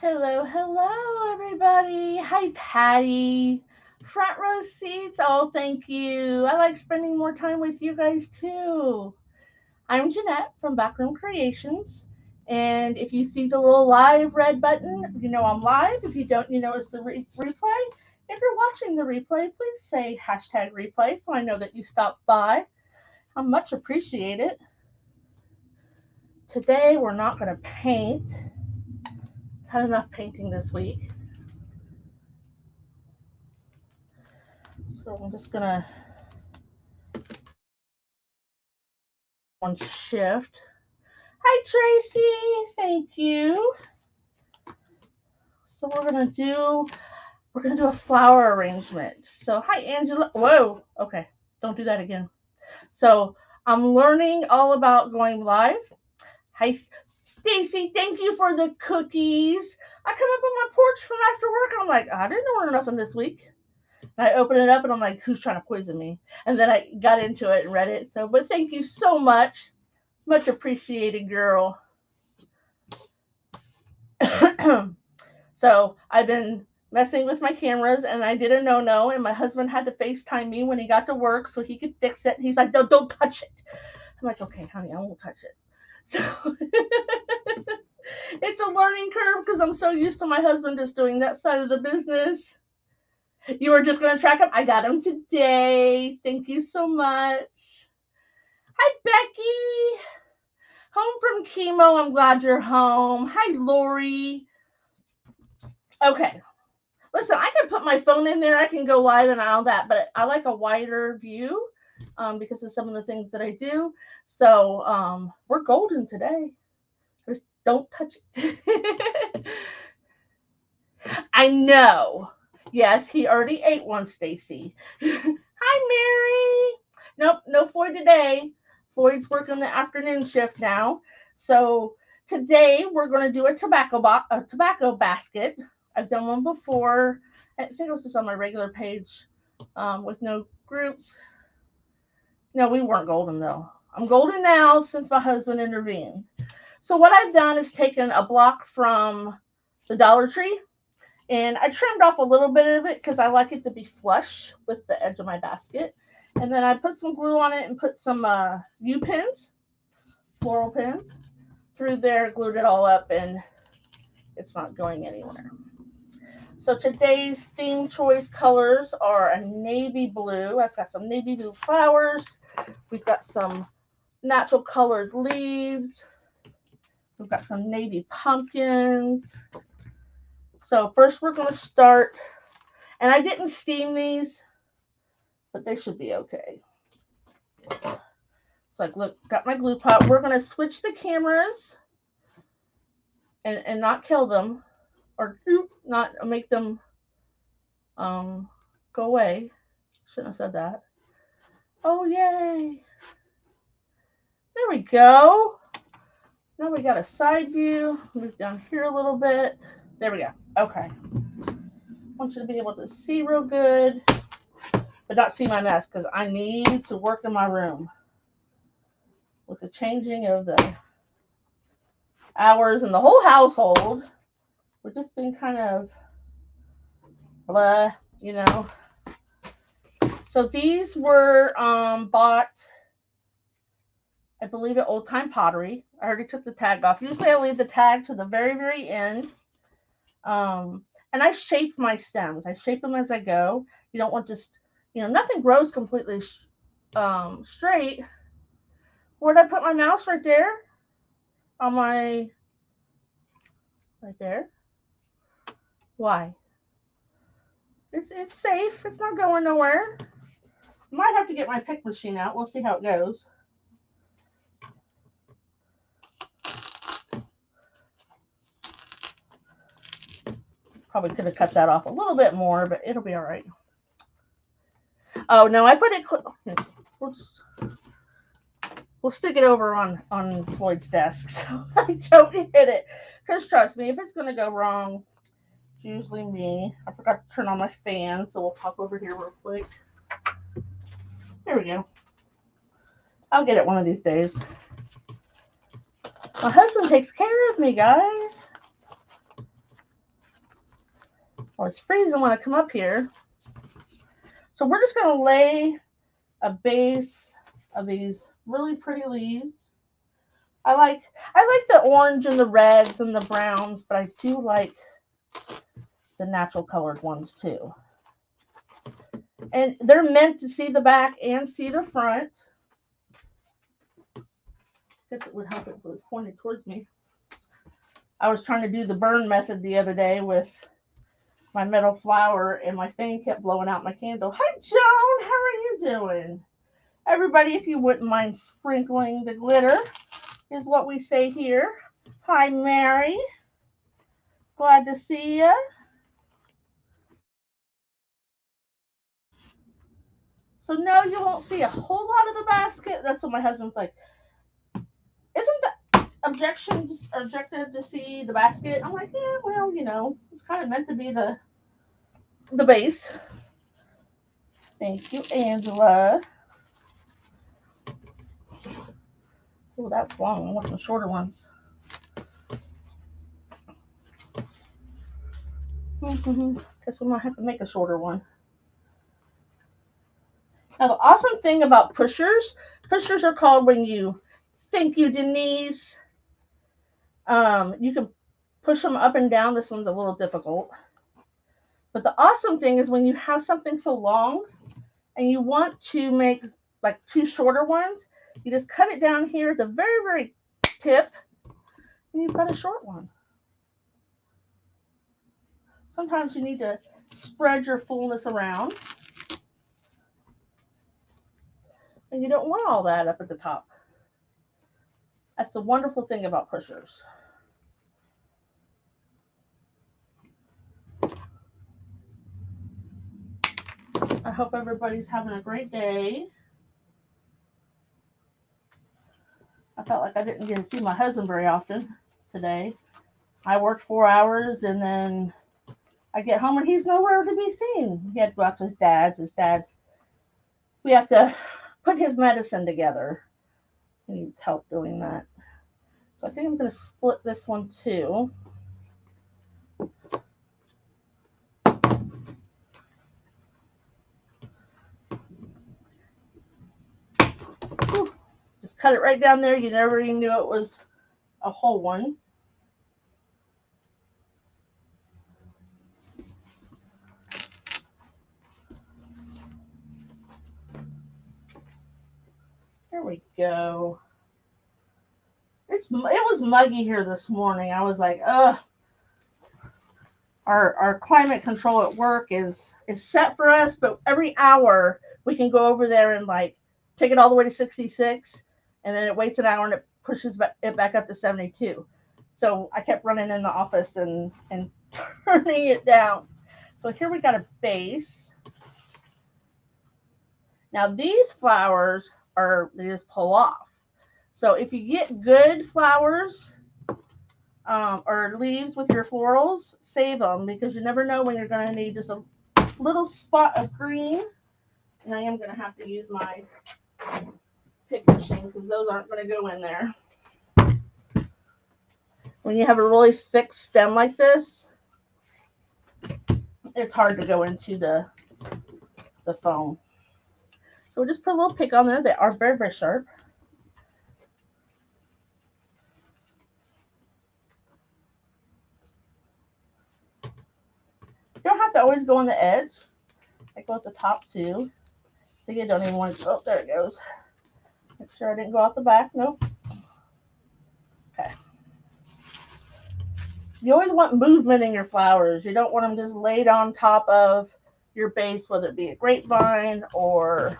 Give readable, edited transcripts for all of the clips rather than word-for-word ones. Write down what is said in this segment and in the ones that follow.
Hello, hello, everybody. Hi, Patty. Front row seats. Oh, thank you. I like spending more time with you guys too. I'm Jeanette from Backroom Creations. And if you see the little live red button, you know I'm live. If you don't, you know it's the replay. If you're watching the replay, please say hashtag replay so I know that you stopped by. I much appreciate it. Today, we're not going to paint. Had enough painting this week. So I'm just gonna one shift. Hi Tracy, thank you. So we're gonna do a flower arrangement. So hi Angela. Whoa, okay, don't do that again. So I'm learning all about going live. Hi Stacy, thank you for the cookies. I come up on my porch from after work and I'm like, I didn't order nothing this week. And I open it up and I'm like, who's trying to poison me? And then I got into it and read it. So, but thank you so much. Much appreciated, girl. So I've been messing with my cameras and I did a no-no and my husband had to FaceTime me when he got to work so he could fix it. He's like, don't touch it. I'm like, okay, honey, I won't touch it. So it's a learning curve because I'm so used to my husband just doing that side of the business. You were just going to track him? I got him today. Thank you so much. Hi, Becky. Home from chemo. I'm glad you're home. Hi, Lori. Okay. Listen, I can put my phone in there. I can go live and all that, but I like a wider view because of some of the things that I do. So we're golden today. Just don't touch it. I know. Yes, he already ate one, Stacy. Hi, Mary. Nope, no Floyd today. Floyd's working the afternoon shift now. So today we're going to do a tobacco basket. I've done one before. I think it was just on my regular page with no groups. No, we weren't golden though. I'm golden now since my husband intervened. So what I've done is taken a block from the Dollar Tree and I trimmed off a little bit of it because I like it to be flush with the edge of my basket. And then I put some glue on it and put some U-pins, floral pins, through there, glued it all up, and it's not going anywhere. So today's theme choice colors are a navy blue. I've got some navy blue flowers. We've got some natural colored leaves. We've got some navy pumpkins. So first we're going to start, and I didn't steam these, but they should be okay. So I got my glue pot. We're going to switch the cameras and not kill them or not make them go away. Shouldn't have said that. Oh, yay. There we go. Now we got a side view. Move down here a little bit. There we go. Okay. I want you to be able to see real good, but not see my mess because I need to work in my room. With the changing of the hours in the whole household, we're just being kind of blah, you know. So these were bought, I believe, at Old Time Pottery. I already took the tag off. Usually I leave the tag to the very, very end. And I shape my stems. I shape them as I go. You don't want just, nothing grows completely straight. Where'd I put my mouse? Right there? Right there? Why? It's safe. It's not going nowhere. Might have to get my pick machine out. We'll see how it goes. Probably could have cut that off a little bit more, but it'll be all right. Oh no, I put it. We'll stick it over on Floyd's desk so I don't hit it. Because trust me, if it's going to go wrong, it's usually me. I forgot to turn on my fan, so we'll pop over here real quick. There we go. I'll get it one of these days. My husband takes care of me, guys. Oh, it's freezing when I come up here. So we're just going to lay a base of these really pretty leaves. I like the orange and the reds and the browns, but I do like the natural colored ones too. And they're meant to see the back and see the front. I guess it would help if it was pointed towards me. I was trying to do the burn method the other day with my metal flower, and my fan kept blowing out my candle. Hi, Joan. How are you doing? Everybody, if you wouldn't mind sprinkling the glitter, is what we say here. Hi, Mary. Glad to see you. So no, you won't see a whole lot of the basket. That's what my husband's like. Isn't the objective to see the basket? I'm like, yeah, well, you know, it's kind of meant to be the base. Thank you, Angela. Oh, that's long. I want some shorter ones. Guess we might have to make a shorter one. Now, the awesome thing about pushers are called when you, thank you, Denise. You can push them up and down. This one's a little difficult. But the awesome thing is when you have something so long and you want to make like two shorter ones, you just cut it down here at the very, very tip, and you've got a short one. Sometimes you need to spread your fullness around, and you don't want all that up at the top. That's the wonderful thing about pushers. I hope everybody's having a great day. I felt like I didn't get to see my husband very often today. I worked 4 hours, and then I get home and he's nowhere to be seen. He had to go out to his dad's. We have to put his medicine together. He needs help doing that. So I think I'm going to split this one too. Whew. Just cut it right down there. You never even knew it was a whole one. There we go. It was muggy here this morning. I was like, ugh. Our climate control at work is set for us, but every hour we can go over there and like take it all the way to 66, and then it waits an hour and it pushes it back up to 72. So I kept running in the office and turning it down. So here we got a base. Now these flowers they just pull off. So if you get good flowers or leaves with your florals, save them, because you never know when you're going to need just a little spot of green. And I am going to have to use my pick machine because those aren't going to go in there. When you have a really thick stem like this, it's hard to go into the foam. So we'll just put a little pick on there. They are very, very sharp. You don't have to always go on the edge. I go at the top too. So you don't even want to, oh, there it goes. Make sure I didn't go out the back. Nope. Okay. You always want movement in your flowers. You don't want them just laid on top of your base, whether it be a grapevine or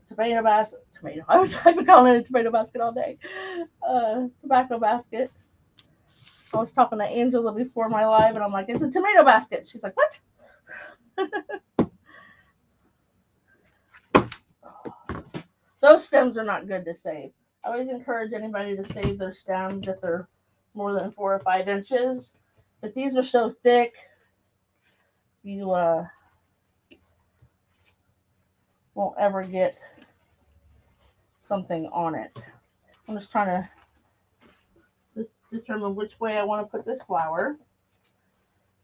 tomato basket. I've been calling it a tomato basket all day. Tobacco basket. I was talking to Angela before my live, and I'm like, it's a tomato basket. She's like, what? Those stems are not good to save. I always encourage anybody to save their stems if they're more than 4 or 5 inches. But these are so thick, you won't ever get something on it. I'm just trying to determine which way I want to put this flower.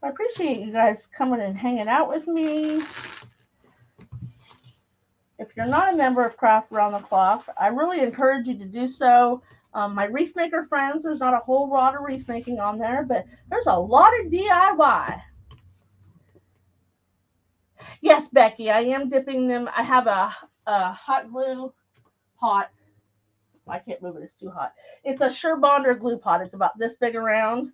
I appreciate you guys coming and hanging out with me. If you're not a member of Craft Around the Clock, I really encourage you to do so. My wreath maker friends, there's not a whole lot of wreath making on there, but there's a lot of DIY. Yes, Becky, I am dipping them. I have a hot glue pot. I can't move it, it's too hot. It's a Surebonder glue pot. It's about this big around.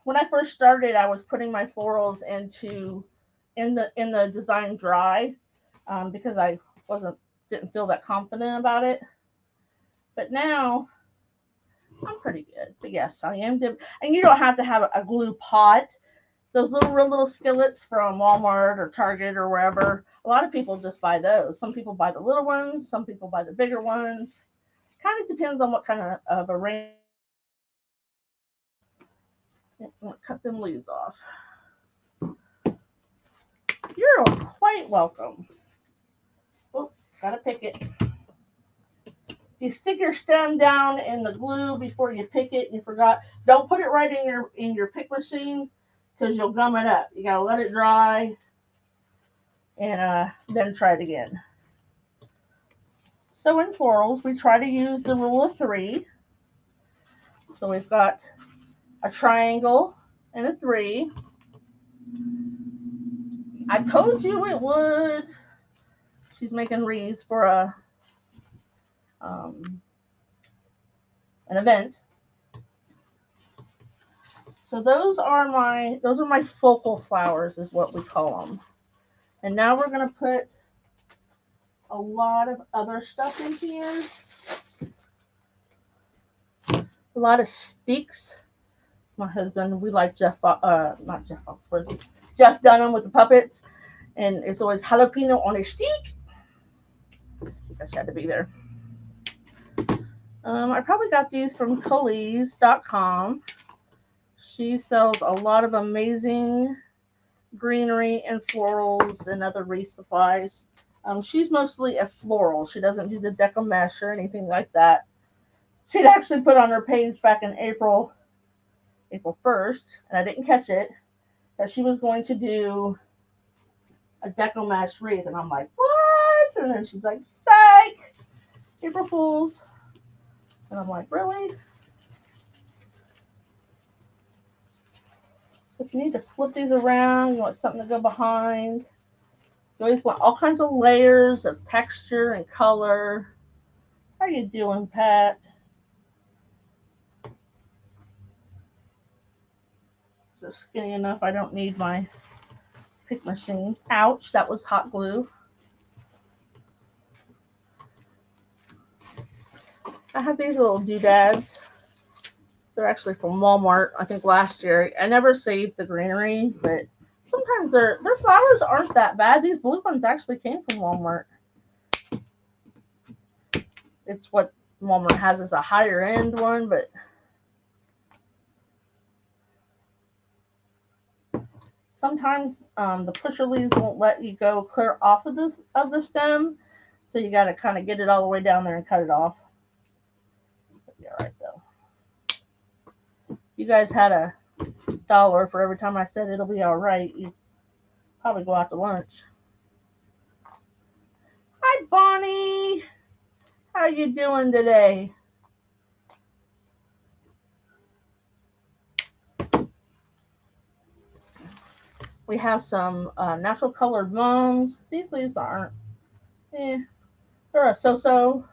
When I first started, I was putting my florals in the design dry because I didn't feel that confident about it. But now I'm pretty good. But yes, I am dip. And you don't have to have a glue pot. Those real little skillets from Walmart or Target or wherever. A lot of people just buy those. Some people buy the little ones. Some people buy the bigger ones. Kind of depends on what kind of a range. I'm gonna cut them leaves off. You're quite welcome. Oh, gotta pick it. You stick your stem down in the glue before you pick it, and you forgot. Don't put it right in your pick machine because you'll gum it up. You gotta let it dry and then try it again. So in florals, we try to use the rule of 3. So we've got a triangle and a 3. I told you it would. She's making wreaths for an event. So those are my focal flowers, is what we call them. And now we're gonna put a lot of other stuff in here. A lot of sticks. My husband, we like Jeff Dunham with the puppets, and it's always jalapeno on a stick. I had to be there. I probably got these from Coley's.com. She sells a lot of amazing greenery and florals and other wreath supplies. She's mostly a floral. She doesn't do the deco mesh or anything like that. She'd actually put on her page back in April 1st, and I didn't catch it, that she was going to do a deco mesh wreath. And I'm like, what? And then she's like, psych! April Fools. And I'm like, really? So if you need to flip these around, you want something to go behind. You always want all kinds of layers of texture and color. How you doing, Pat? They're skinny enough I don't need my pick machine. Ouch, that was hot glue. I have these little doodads. They're actually from Walmart, I think last year. I never saved the greenery, but sometimes their flowers aren't that bad. These blue ones actually came from Walmart. It's what Walmart has as a higher end one, but sometimes the pusher leaves won't let you go clear off of the stem, so you got to kind of get it all the way down there and cut it off. It'll be all right though. You guys had $1 for every time I said it'll be all right. You probably go out to lunch. Hi, Bonnie. How you doing today? We have some natural colored mums. These leaves aren't. They're a so-so.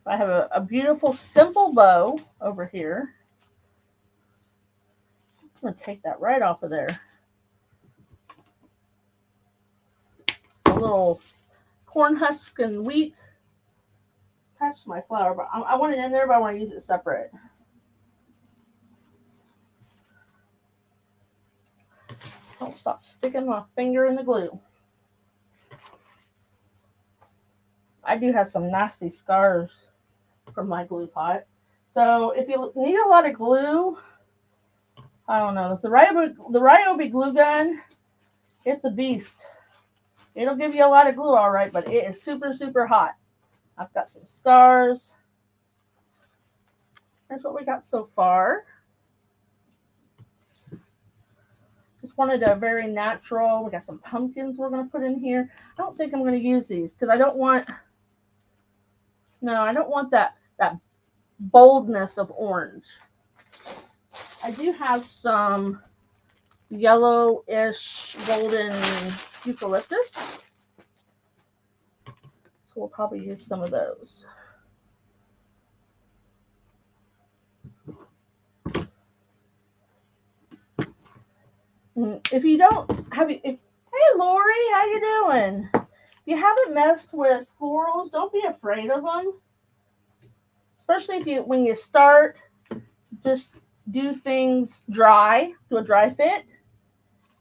I have a beautiful simple bow over here. I'm going to take that right off of there. A little corn husk and wheat attached to my flower, but I want it in there, but I want to use it separate. Don't stop sticking my finger in the glue. I do have some nasty scars from my glue pot. So if you need a lot of glue, I don't know. The Ryobi glue gun, it's a beast. It'll give you a lot of glue, all right, but it is super, super hot. I've got some stars. That's what we got so far. Just wanted a very natural. We got some pumpkins we're going to put in here. I don't think I'm going to use these because I don't want, no, I don't want that boldness of orange. I do have some yellowish golden eucalyptus. So we'll probably use some of those. If you don't have, hey Lori, how you doing? If you haven't messed with florals, don't be afraid of them. Especially when you start, just do things dry, do a dry fit,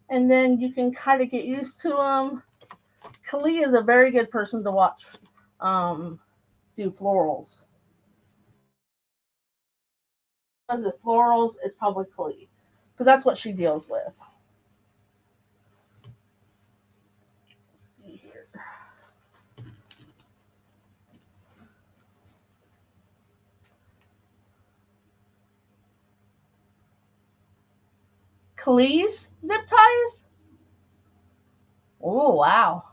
and then you can kind of get used to them. Kali is a very good person to watch do florals. Because the florals, it's probably Kali, because that's what she deals with. Let's see here. Kali's zip ties? Oh, wow.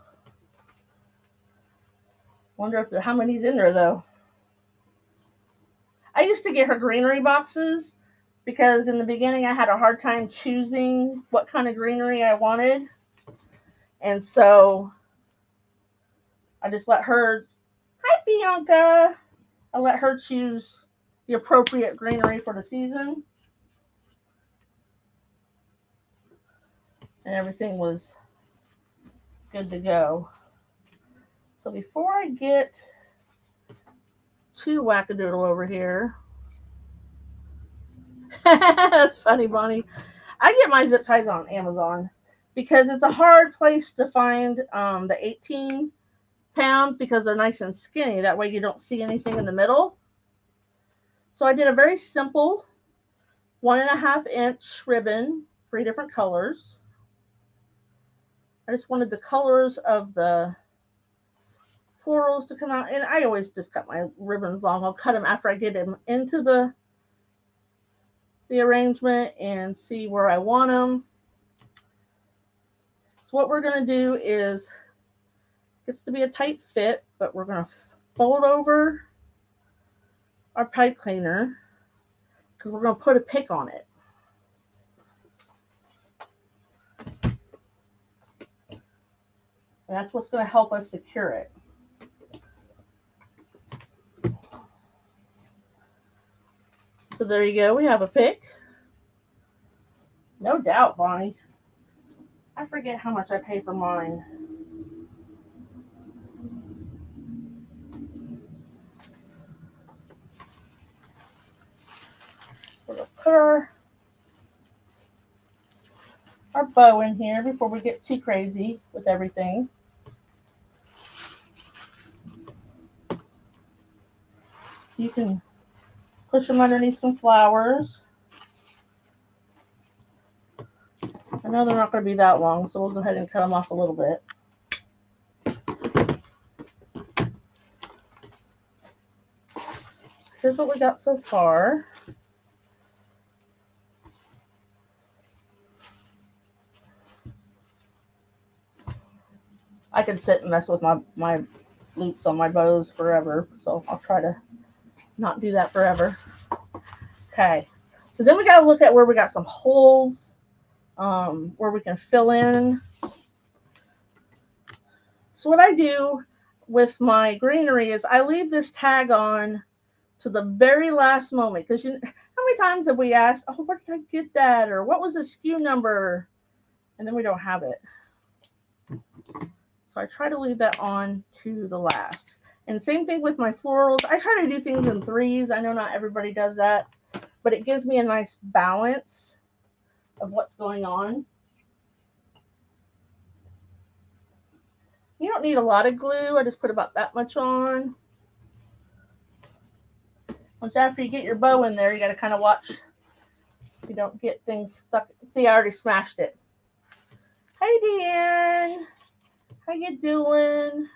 Wonder if how many's in there, though. I used to get her greenery boxes because in the beginning I had a hard time choosing what kind of greenery I wanted. And so I just let her, hi Bianca, I let her choose the appropriate greenery for the season. And everything was good to go. So before I get too wackadoodle over here, that's funny, Bonnie. I get my zip ties on Amazon because it's a hard place to find the 18 pound because they're nice and skinny. That way you don't see anything in the middle. So I did a very simple 1.5 inch ribbon, 3 different colors. I just wanted the colors of the florals to come out, and I always just cut my ribbons long. I'll cut them after I get them into the arrangement and see where I want them. So what we're going to do is, it gets to be a tight fit, but we're going to fold over our pipe cleaner because we're going to put a pick on it. And that's what's going to help us secure it. So there you go. We have a pick. No doubt, Bonnie. I forget how much I pay for mine. We're going to put our bow in here before we get too crazy with everything. You can push them underneath some flowers. I know they're not going to be that long, so we'll go ahead and cut them off a little bit. Here's what we got so far. I could sit and mess with my loops on my bows forever, so I'll try to not do that forever. Okay, so then we got to look at where we got some holes, where we can fill in. So what I do with my greenery is I leave this tag on to the very last moment, because how many times have we asked, oh, where did I get that, or what was the SKU number, and then we don't have it. So I try to leave that on to the last. And same thing with my florals. I try to do things in 3s. I know not everybody does that, but it gives me a nice balance of what's going on. You don't need a lot of glue. I just put about that much on. Once after you get your bow in there, you got to kind of watch you don't get things stuck. See, I already smashed it. Hey, Deanne. How you doing?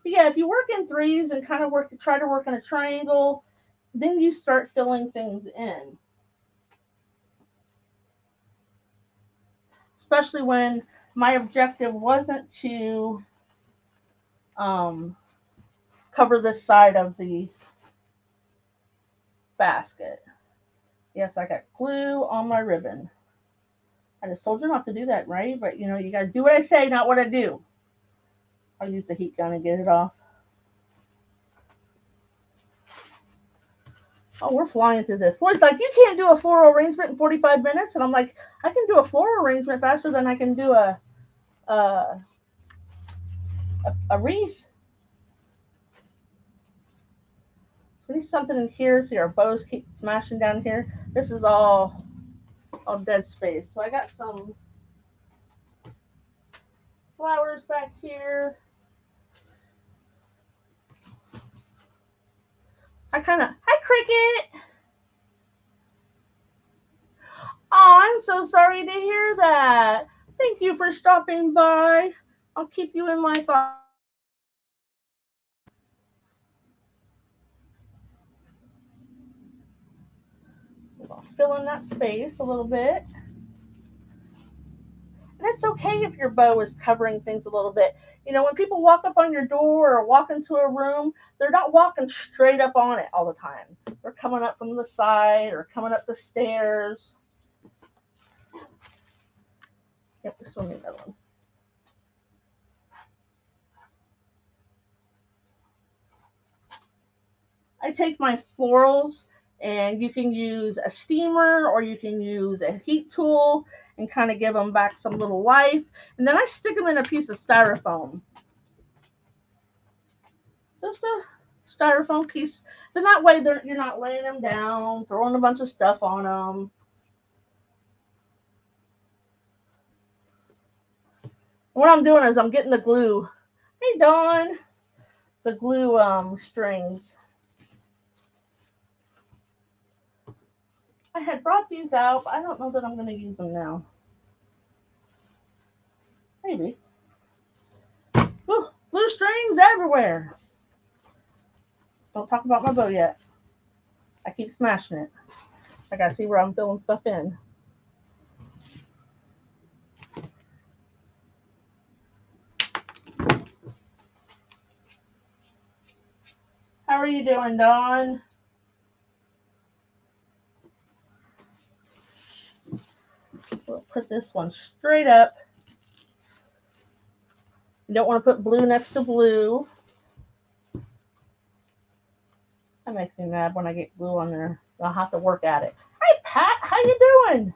But yeah, if you work in threes and kind of try to work in a triangle, then you start filling things in. Especially when my objective wasn't to cover this side of the basket. Yes, I got glue on my ribbon. I just told you not to do that, right? But you got to do what I say, not what I do. I'll use the heat gun and get it off. Oh, we're flying through this. Floyd's like, you can't do a floral arrangement in 45 minutes. And I'm like, I can do a floral arrangement faster than I can do a wreath. We need something in here. See, our bows keep smashing down here. This is all dead space. So I got some flowers back here. Hi, Cricket. Oh, I'm so sorry to hear that. Thank you for stopping by. I'll keep you in my thoughts. I'll fill in that space a little bit. And it's okay if your bow is covering things a little bit. When people walk up on your door or walk into a room, they're not walking straight up on it all the time. They're coming up from the side or coming up the stairs. Yep, we still need that one. I take my florals, and you can use a steamer or you can use a heat tool and kind of give them back some little life. And then I stick them in a piece of styrofoam. Just a styrofoam piece. Then that way you're not laying them down, throwing a bunch of stuff on them. What I'm doing is I'm getting the glue. Hey, Dawn. The glue strings. I had brought these out, but I don't know that I'm going to use them now. Maybe. Ooh, glue strings everywhere. Don't talk about my bow yet. I keep smashing it. I gotta see where I'm filling stuff in. How are you doing, Dawn? We'll put this one straight up. You don't want to put blue next to blue. That makes me mad when I get glue on there. I'll have to work at it. Hi, Pat. How you doing?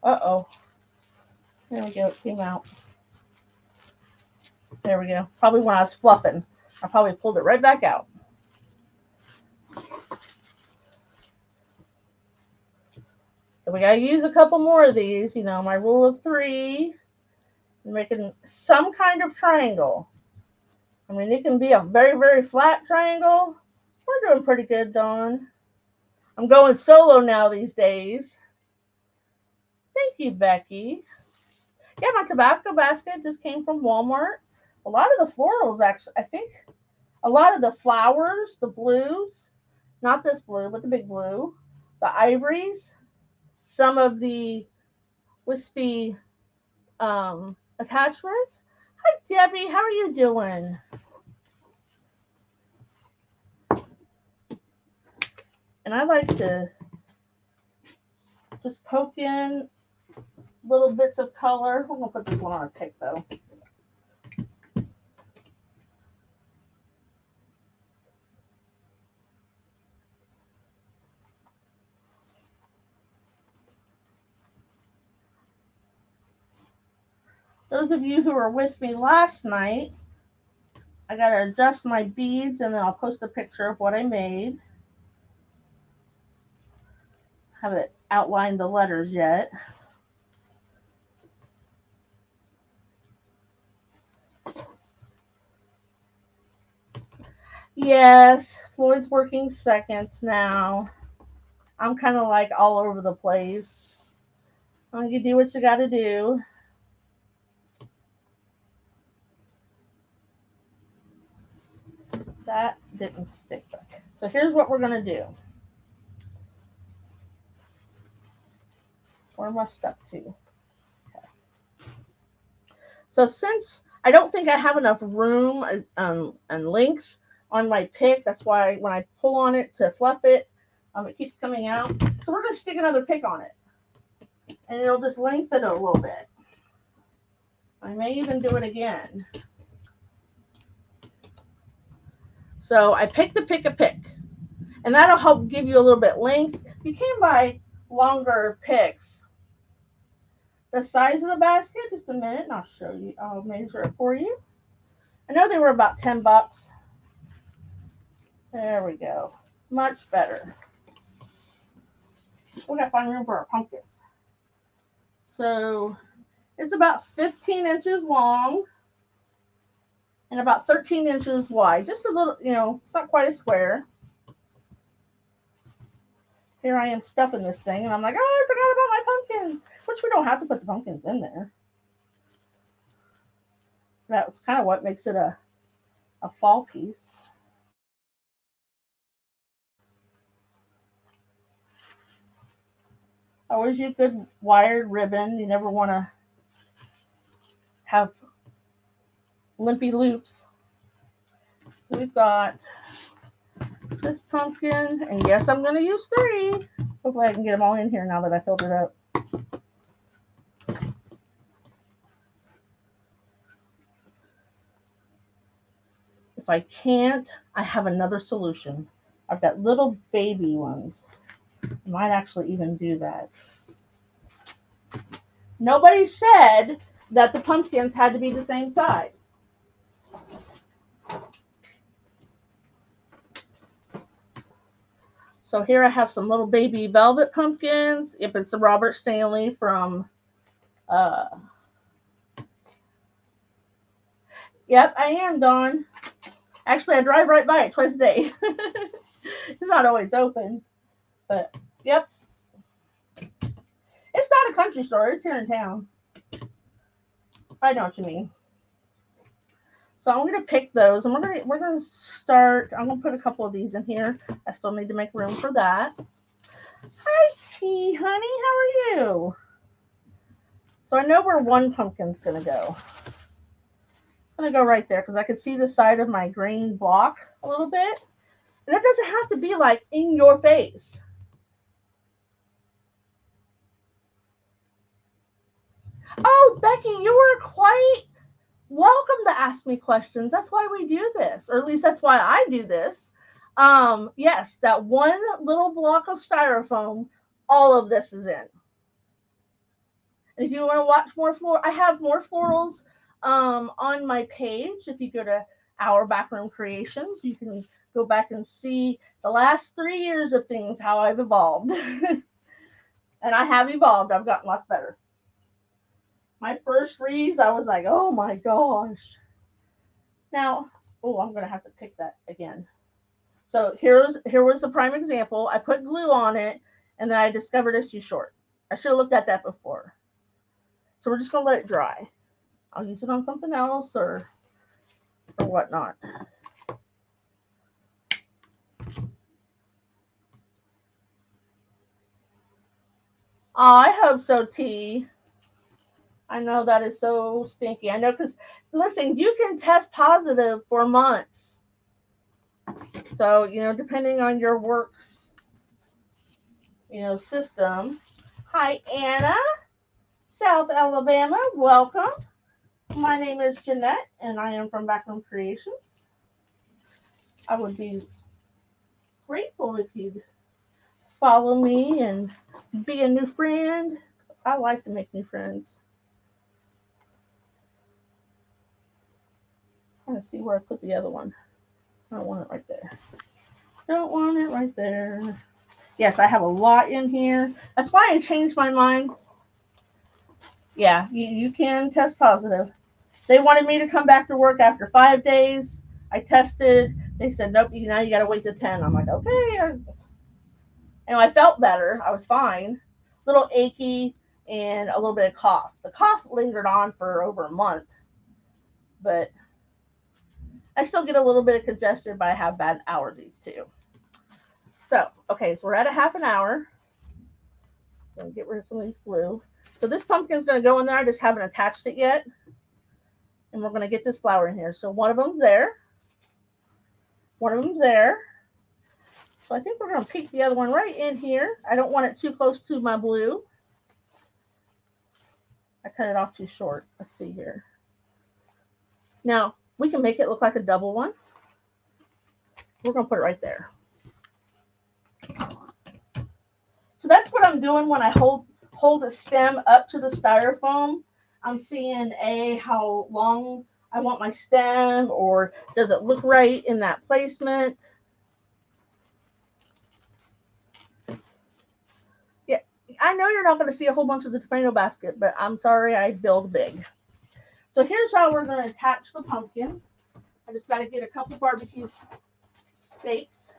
Uh-oh. There we go. It came out. There we go. Probably when I was fluffing. I probably pulled it right back out. So we got to use a couple more of these. My rule of 3. Making some kind of triangle. I mean, it can be a very, very flat triangle. We're doing pretty good, Dawn. I'm going solo now these days. Thank you, Becky. Yeah, my tobacco basket just came from Walmart. A lot of the florals, actually, I think a lot of the flowers, the blues, not this blue, but the big blue, the ivories, some of the wispy attachments. Hi, Debbie. How are you doing? And I like to just poke in little bits of color. I'm going to put this one on a pick, though. Those of you who were with me last night, I got to adjust my beads, and then I'll post a picture of what I made. Haven't outlined the letters yet. Yes, Floyd's working seconds now. I'm kind of like all over the place. You do what you got to do. That didn't stick. So here's what we're going to do. Where am I stuck to? Okay. So since I don't think I have enough room and length on my pick, that's why when I pull on it to fluff it, it keeps coming out. So we're going to stick another pick on it. And it'll just lengthen it a little bit. I may even do it again. So I picked a pick. And that'll help give you a little bit length. You can buy longer picks. The size of the basket, just a minute, and I'll show you. I'll measure it for you. I know they were about $10. There we go. Much better. We gotta find room for our pumpkins. So it's about 15 inches long and about 13 inches wide. Just a little, it's not quite a square. Here I am stuffing this thing, and I'm like, oh, I forgot about my pumpkins, which we don't have to put the pumpkins in there. That's kind of what makes it a fall piece. Always use good wired ribbon. You never want to have limpy loops. So we've got this pumpkin, and yes, I'm going to use 3. Hopefully I can get them all in here now that I filled it up. If I can't, I have another solution. I've got little baby ones. I might actually even do that. Nobody said that the pumpkins had to be the same size. So here I have some little baby velvet pumpkins. If it's the Robert Stanley from, yep, I am, Dawn. Actually, I drive right by it twice a day. It's not always open, but yep. It's not a country store. It's here in town. I know what you mean. So I'm gonna pick those, and we're gonna start. I'm gonna put a couple of these in here. I still need to make room for that. Hi, T, honey. How are you? So I know where one pumpkin's gonna go. It's gonna go right there because I can see the side of my green block a little bit, and it doesn't have to be like in your face. Oh, Becky, you were quite welcome to ask me questions. That's why we do this, or at least that's why I do this. Yes, that one little block of styrofoam, all of this is in. And if you want to watch more I have more florals on my page. If you go to Our Backroom Creations, you can go back and see the last 3 years of things, how I've evolved. And I have evolved. I've gotten lots better. My first wreaths, I was like, oh my gosh. Now, I'm going to have to pick that again. So here was the prime example. I put glue on it, and then I discovered it's too short. I should have looked at that before. So we're just going to let it dry. I'll use it on something else or whatnot. I hope so, T. I know that is so stinky. I know because, listen, you can test positive for months. So, depending on your work's, system. Hi, Anna, South Alabama. Welcome. My name is Jeanette, and I am from Backroom Creations. I would be grateful if you'd follow me and be a new friend. I like to make new friends. I'm trying to see where I put the other one. I don't want it right there. Don't want it right there. Yes, I have a lot in here. That's why I changed my mind. Yeah, you can test positive. They wanted me to come back to work after 5 days. I tested. They said, nope, now you got to wait to 10. I'm like, okay. And I felt better. I was fine. A little achy and a little bit of cough. The cough lingered on for over a month, but I still get a little bit of congestion, but I have bad allergies too. So, okay, so we're at a half an hour. Gonna get rid of some of these glue. So this pumpkin's gonna go in there. I just haven't attached it yet. And we're gonna get this flower in here. So one of them's there. One of them's there. So I think we're gonna peek the other one right in here. I don't want it too close to my blue. I cut it off too short. Let's see here. Now, we can make it look like a double one. We're going to put it right there. So that's what I'm doing when I hold a stem up to the styrofoam. I'm seeing how long I want my stem, or does it look right in that placement? Yeah, I know you're not going to see a whole bunch of the tomato basket, but I'm sorry, I build big. So here's how we're going to attach the pumpkins. I just got to get a couple barbecue steaks.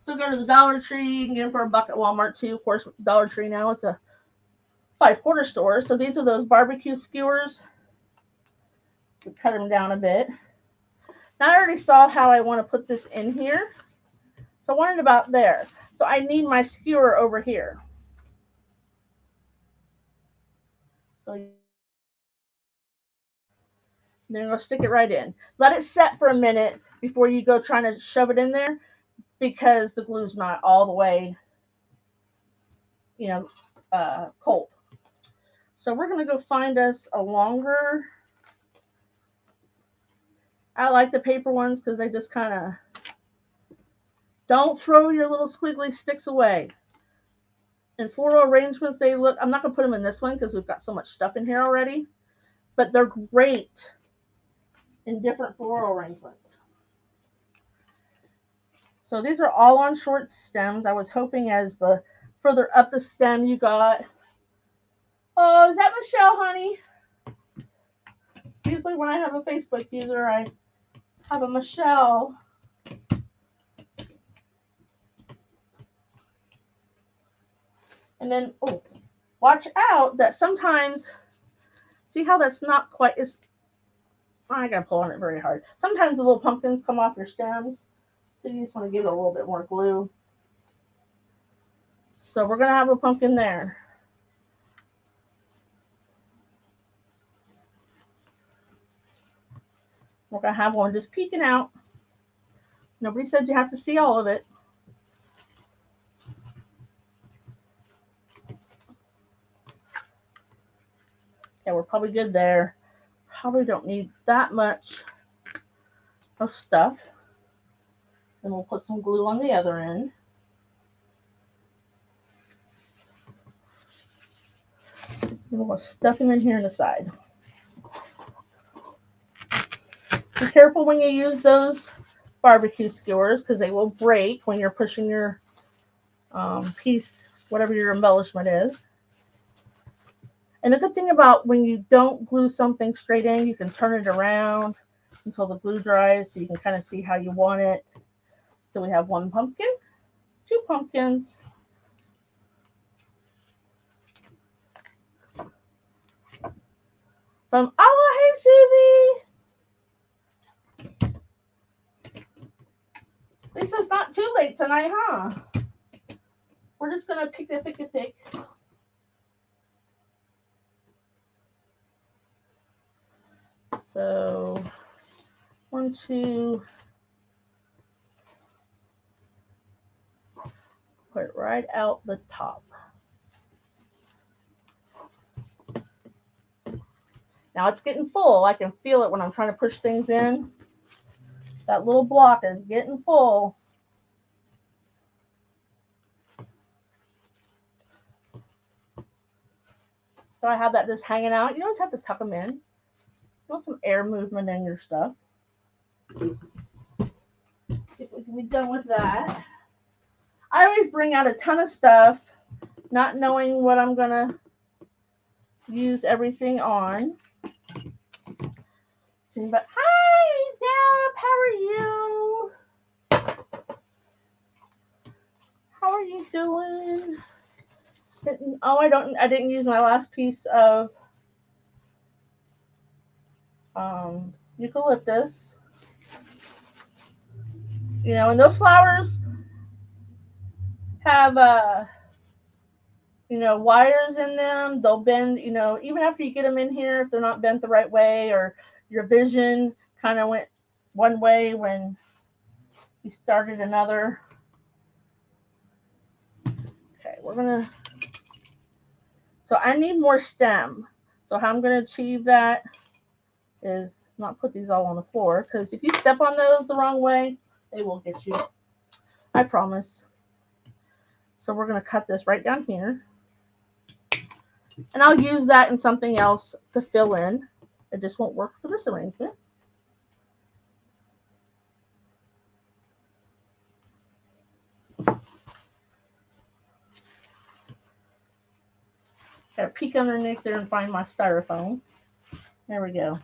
So go to the Dollar Tree. You can get them for $1 at Walmart too. Of course, Dollar Tree now, it's a 5-quarter store. So these are those barbecue skewers. To cut them down a bit. Now I already saw how I want to put this in here. So I want it about there. So I need my skewer over here. So then go stick it right in. Let it set for a minute before you go trying to shove it in there, because the glue's not all the way, cold. So we're going to go find us a longer. I like the paper ones because they just kind of, don't throw your little squiggly sticks away. In floral arrangements, they look, I'm not going to put them in this one because we've got so much stuff in here already, but they're great in different floral arrangements. So these are all on short stems. I was hoping as the further up the stem you got. Oh, is that Michelle, honey? Usually when I have a Facebook user, I have a Michelle. And then, oh, watch out that sometimes, see how that's not quite, I gotta pull on it very hard. Sometimes the little pumpkins come off your stems. So you just want to give it a little bit more glue. So we're going to have a pumpkin there. We're going to have one just peeking out. Nobody said you have to see all of it. Okay, we're probably good there. Probably don't need that much of stuff. Then we'll put some glue on the other end. And we'll stuff them in here on the side. Be careful when you use those barbecue skewers because they will break when you're pushing your piece, whatever your embellishment is. And the good thing about when you don't glue something straight in, you can turn it around until the glue dries so you can kind of see how you want it. So we have one pumpkin, 2 pumpkins. From hey Susie! At least it's not too late tonight, huh? We're just gonna pick. So 1, 2. Put it right out the top. Now it's getting full. I can feel it when I'm trying to push things in. That little block is getting full. So I have that just hanging out. You always have to tuck them in. You want some air movement in your stuff. We can be done with that. I always bring out a ton of stuff, not knowing what I'm going to use everything on. But hi, Deb, how are you? How are you doing? Oh, I didn't use my last piece of eucalyptus. You know, and those flowers have wires in them. They'll bend, even after you get them in here, if they're not bent the right way, or your vision kind of went one way when you started another. Okay, so I need more stem. So how I'm gonna achieve that is not put these all on the floor, because if you step on those the wrong way, they will get you. I promise. So we're gonna cut this right down here. And I'll use that in something else to fill in. It just won't work for this arrangement. Gotta peek underneath there and find my styrofoam. There we go.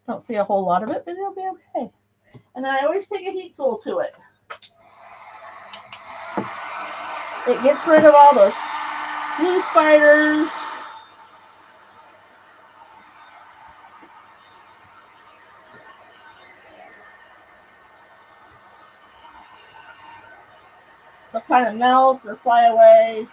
Don't see a whole lot of it, but it'll be okay. And then I always take a heat tool to it. It gets rid of all those glue spiders. They'll kind of melt or fly away.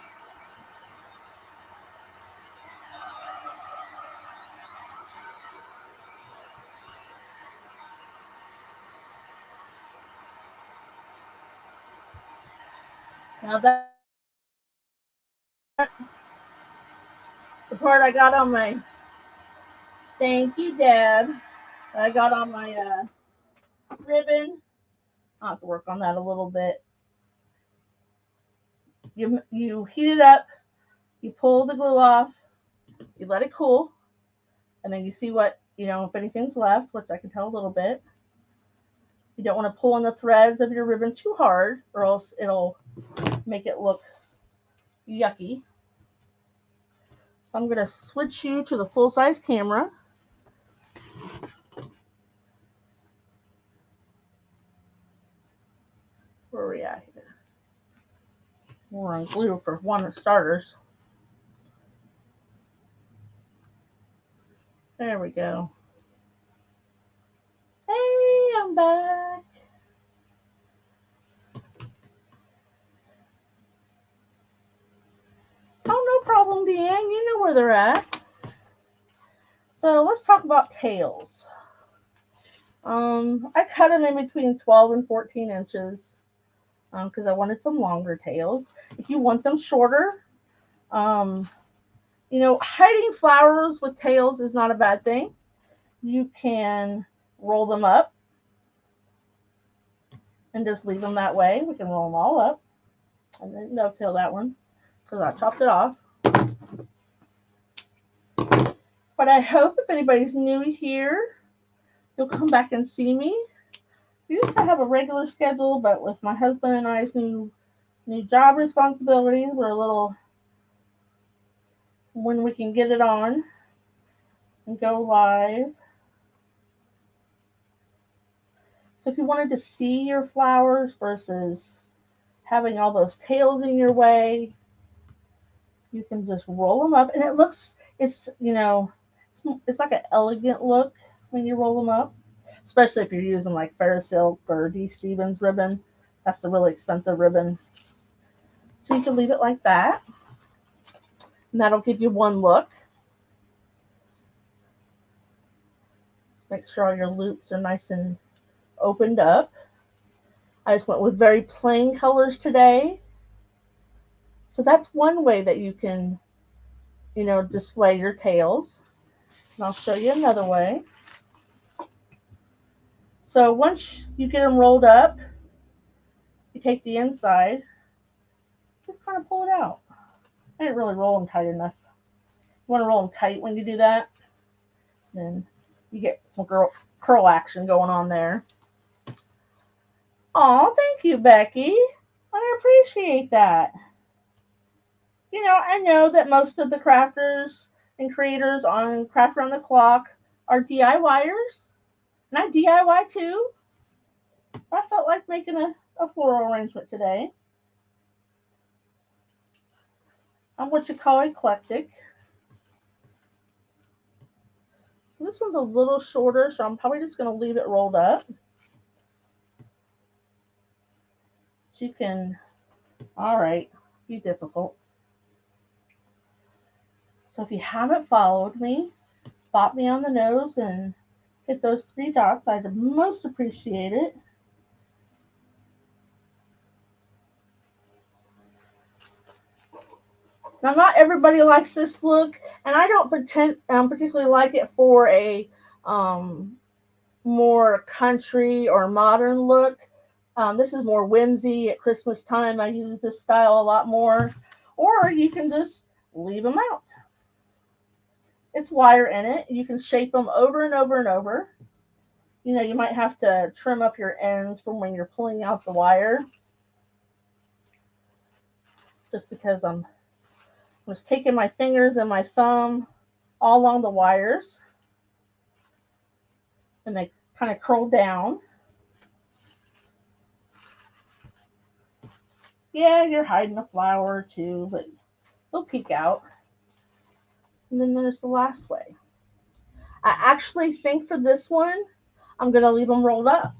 Now that the part I got on my, thank you, Deb. I got on my ribbon. I'll have to work on that a little bit. You heat it up, you pull the glue off, you let it cool, and then you see what, if anything's left, which I can tell a little bit. You don't want to pull on the threads of your ribbon too hard, or else it'll make it look yucky. So I'm going to switch you to the full-size camera. Where are we at here? We're on glue for one of starters. There we go. Hey, I'm back. Oh, no problem, Deanne. You know where they're at. So let's talk about tails. I cut them in between 12 and 14 inches because I wanted some longer tails. If you want them shorter, hiding flowers with tails is not a bad thing. You can roll them up and just leave them that way. We can roll them all up. I didn't dovetail that one because I chopped it off. But I hope if anybody's new here, you'll come back and see me. We used to have a regular schedule, but with my husband and I's new job responsibilities, we're a little when we can get it on and go live. So if you wanted to see your flowers versus having all those tails in your way, you can just roll them up, and it's like an elegant look when you roll them up, especially if you're using like Ferris Silk or D. Stevens ribbon. That's a really expensive ribbon. So you can leave it like that, and that'll give you one look. Make sure all your loops are nice and opened up. I just went with very plain colors today. So that's one way that you can, display your tails. And I'll show you another way. So once you get them rolled up, you take the inside, just kind of pull it out. I didn't really roll them tight enough. You want to roll them tight when you do that. Then you get some curl action going on there. Oh, thank you, Becky. I appreciate that. I know that most of the crafters and creators on Craft Around the Clock are DIYers, and I DIY too. I felt like making a floral arrangement today. I'm what you call eclectic. So this one's a little shorter, so I'm probably just going to leave it rolled up. So you can, all right, be difficult. So if you haven't followed me, bop me on the nose and hit those 3 dots. I'd most appreciate it. Now, not everybody likes this look, and I don't particularly like it for a more country or modern look. This is more whimsy at Christmas time. I use this style a lot more. Or you can just leave them out. It's wire in it. You can shape them over and over and over. You know, you might have to trim up your ends from when you're pulling out the wire. Just because I'm just taking my fingers and my thumb all along the wires. And they kind of curl down. Yeah, you're hiding a flower or two, but they'll peek out. And then there's the last way. I actually think for this one, I'm going to leave them rolled up.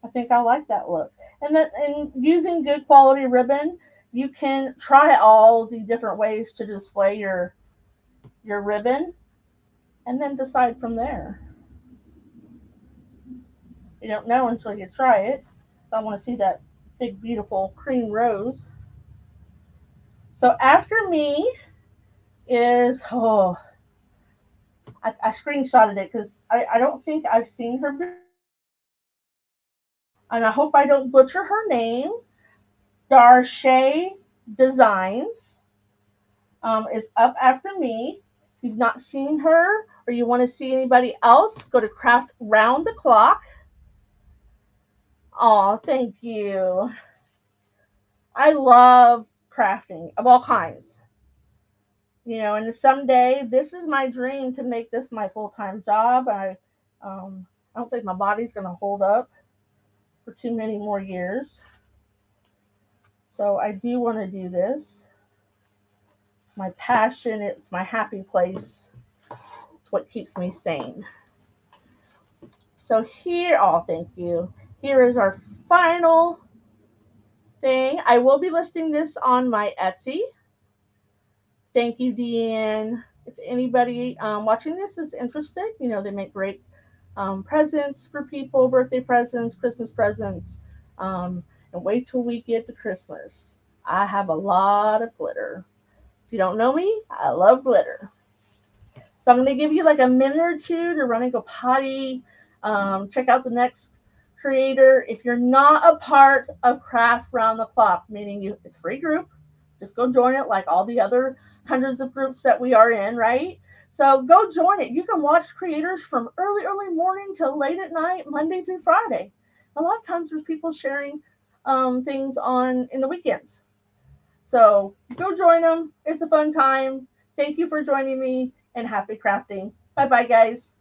I think I like that look. And using good quality ribbon, you can try all the different ways to display your ribbon and then decide from there. You don't know until you try it. So I want to see that big, beautiful cream rose. So after me is, I screenshotted it because I don't think I've seen her before. And I hope I don't butcher her name. Darshay Designs is up after me. If you've not seen her or you want to see anybody else, go to Craft Round the Clock. Oh, thank you. I love crafting of all kinds. You know, and someday this is my dream to make this my full-time job. I don't think my body's going to hold up for too many more years. So I do want to do this. It's my passion. It's my happy place. It's what keeps me sane. So here, oh, thank you. Here is our final thing. I will be listing this on my Etsy. Thank you, Deanne. If anybody watching this is interested, you know, they make great presents for people, birthday presents, Christmas presents. And wait till we get to Christmas. I have a lot of glitter. If you don't know me, I love glitter. So I'm going to give you like a minute or two to run and go potty. Check out the next creator. If you're not a part of Craft Round the Clock, meaning it's a free group, just go join it like all the other hundreds of groups that we are in, right? So go join it. You can watch creators from early morning till late at night, Monday through Friday. A lot of times there's people sharing things in the weekends. So go join them. It's a fun time. Thank you for joining me and happy crafting. Bye-bye, guys.